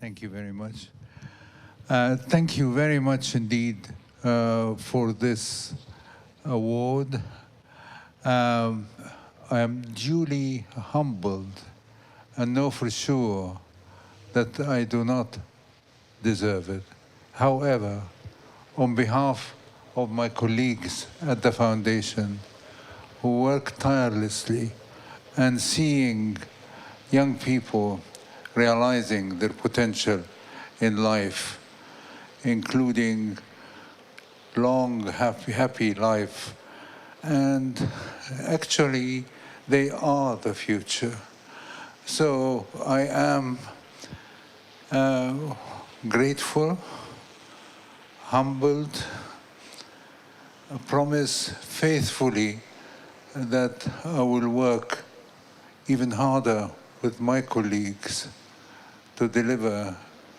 Thank you very much. Thank you very much indeed for this award. I am duly humbled and know for sure that I do not deserve it. However, on behalf of my colleagues at the Foundation who work tirelessly and seeing young people realizing their potential in life, including long, happy life. And actually, they are the future. So I am grateful, humbled, promise faithfully that I will work even harder with my colleagues to deliver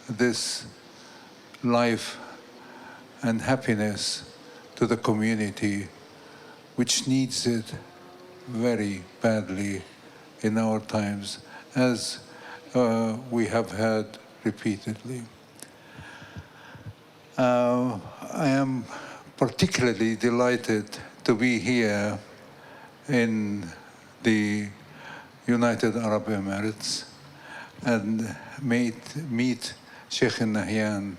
this life and happiness to the community, which needs it very badly in our times, as we have heard repeatedly. I am particularly delighted to be here in the United Arab Emirates and meet Sheikh Nahyan,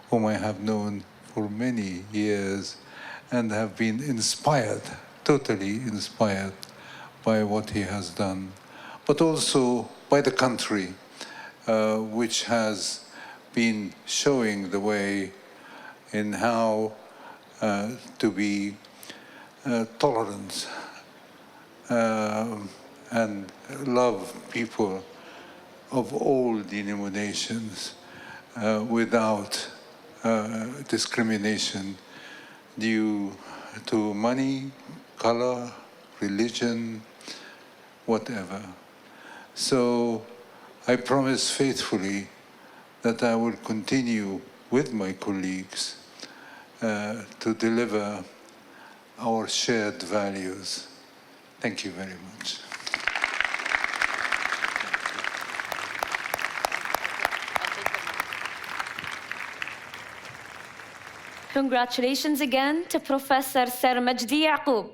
whom I have known for many years and have been inspired, totally inspired by what he has done, but also by the country, which has been showing the way in how to be tolerant and love people of all denominations without discrimination due to money, color, religion, whatever. So I promise faithfully that I will continue with my colleagues to deliver our shared values. Thank you very much. Congratulations again to Professor Sir Majdi Yaqub.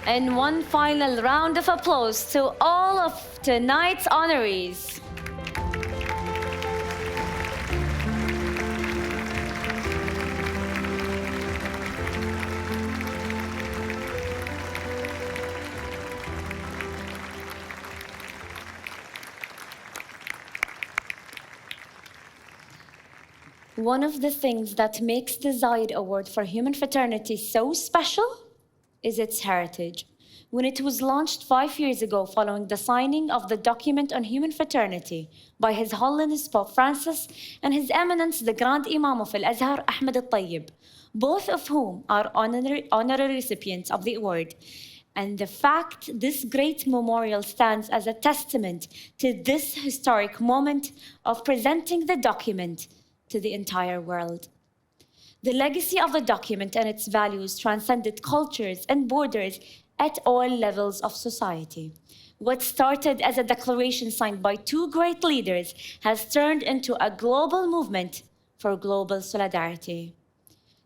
And one final round of applause to all of tonight's honorees. One of the things that makes the Zayed Award for Human Fraternity so special is its heritage. When it was launched 5 years ago following the signing of the document on human fraternity by His Holiness Pope Francis and His Eminence the Grand Imam of Al-Azhar, Ahmed al-Tayyib, both of whom are honorary recipients of the award. And the fact this great memorial stands as a testament to this historic moment of presenting the document to the entire world. The legacy of the document and its values transcended cultures and borders at all levels of society. What started as a declaration signed by two great leaders has turned into a global movement for global solidarity.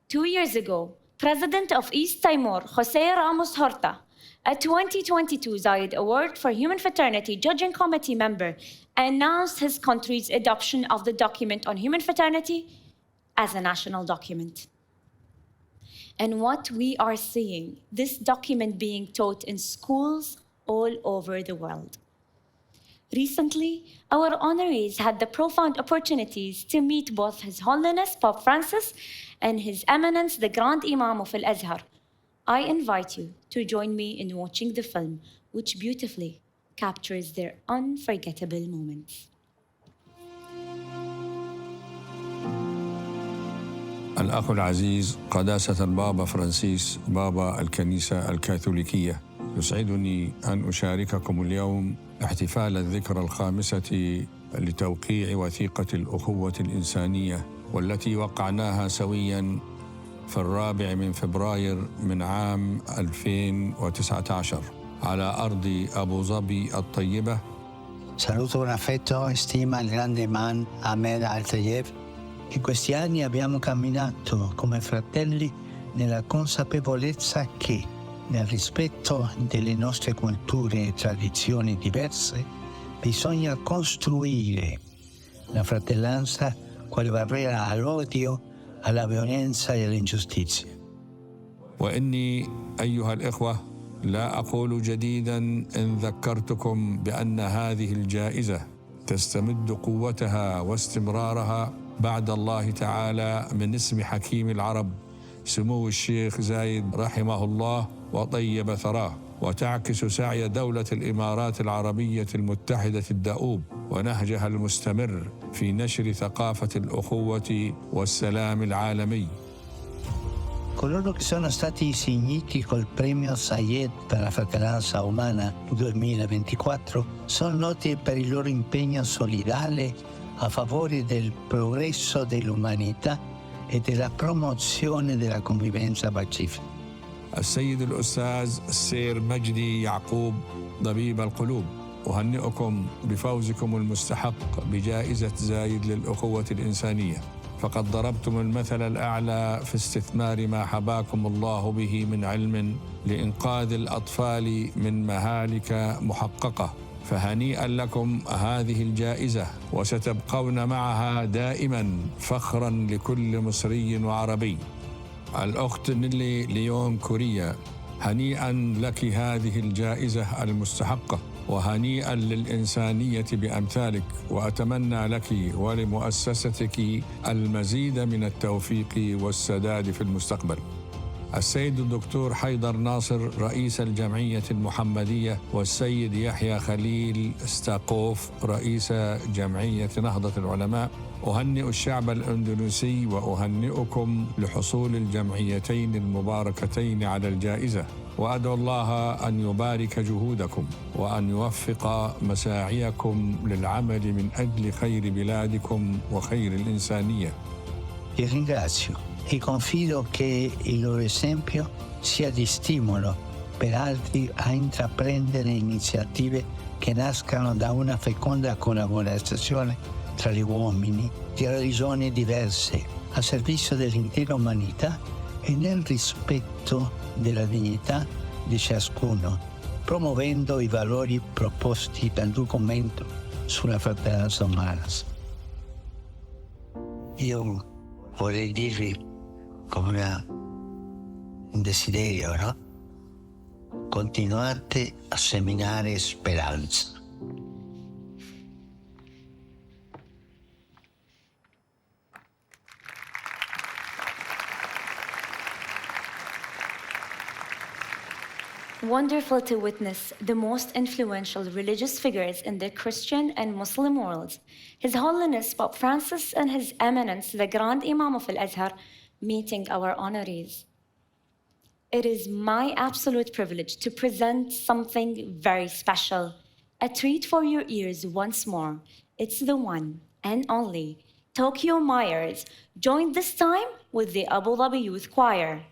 2 years ago, President of East Timor, José Ramos Horta, a 2022 Zayed Award for Human Fraternity Judging Committee member, announced his country's adoption of the document on human fraternity as a national document. And what we are seeing, this document being taught in schools all over the world. Recently, our honorees had the profound opportunities to meet both His Holiness Pope Francis and His Eminence the Grand Imam of Al-Azhar. I invite you to join me in watching the film, which beautifully captures their unforgettable moments. الأخ العزيز قداسة البابا فرانسيس بابا الكنيسة الكاثوليكية، يسعدني أن أشارككم اليوم احتفال الذكرى 5 لتوقيع وثيقة الأخوة الإنسانية، والتي وقعناها سوياً في 4 فبراير من عام 2019 على أرض أبو ظبي الطيبة. Saluto con affetto e stima il grande Imam Ahmed al-Tayyib. In questi anni abbiamo camminato come fratelli nella consapevolezza che, nel rispetto delle nostre culture e tradizioni diverse, bisogna costruire la fratellanza quale barriera all'odio, alla violenza e all'ingiustizia. وإني أيها الإخوة لا أقول جديداً إن ذكرتكم بأن هذه الجائزة تستمد قوتها واستمرارها بعد الله تعالى من اسم حكيم العرب سمو الشيخ زايد رحمه الله وطيب ثراه، وتعكس سعي دولة الإمارات العربية المتحدة الدؤوب ونهجها المستمر في نشر ثقافة الأخوة والسلام العالمي. Coloro che sono stati insigniti col premio Zayed per la fratellanza umana 2024 sono noti per il loro impegno solidale a favore del progresso dell'umanità e della promozione della convivenza pacifica. السيد الأستاذ السير مجدي يعقوب طبيب القلوب، أهنئكم بفوزكم المستحق بجائزة زايد للأخوة الإنسانية، فقد ضربتم المثل الأعلى في استثمار ما حباكم الله به من علم لإنقاذ الأطفال من مهالك محققة، فهنيئا لكم هذه الجائزة، وستبقون معها دائما فخرا لكل مصري وعربي. الأخت نيلي ليون كوريا، هنيئا لك هذه الجائزة المستحقة، وهنيئا للإنسانية بأمثالك، وأتمنى لك ولمؤسستك المزيد من التوفيق والسداد في المستقبل. السيد الدكتور حيدر ناصر رئيس الجمعية المحمدية، والسيد يحيى خليل ستاقوف رئيس جمعية نهضة العلماء، أهنئ الشعب الأندونيسي وأهنئكم لحصول الجمعيتين المباركتين على الجائزة، وأدعو الله أن يبارك جهودكم وأن يوفق مساعيكم للعمل من أجل خير بلادكم وخير الإنسانية. Ti ringrazio e confido che il loro esempio sia di stimolo per altri a intraprendere iniziative che nascano da una feconda collaborazione tra gli uomini di religioni diverse a servizio dell'intera umanità e nel rispetto della dignità di ciascuno, promuovendo i valori proposti dal documento sulla fratellanza umana. Io vorrei dirvi come un desiderio, no? Continuate a seminare speranza. Wonderful to witness the most influential religious figures in the Christian and Muslim worlds, His Holiness Pope Francis and His Eminence, the Grand Imam of Al-Azhar, meeting our honorees. It is my absolute privilege to present something very special, a treat for your ears once more. It's the one and only Tokyo Myers, joined this time with the Abu Dhabi Youth Choir.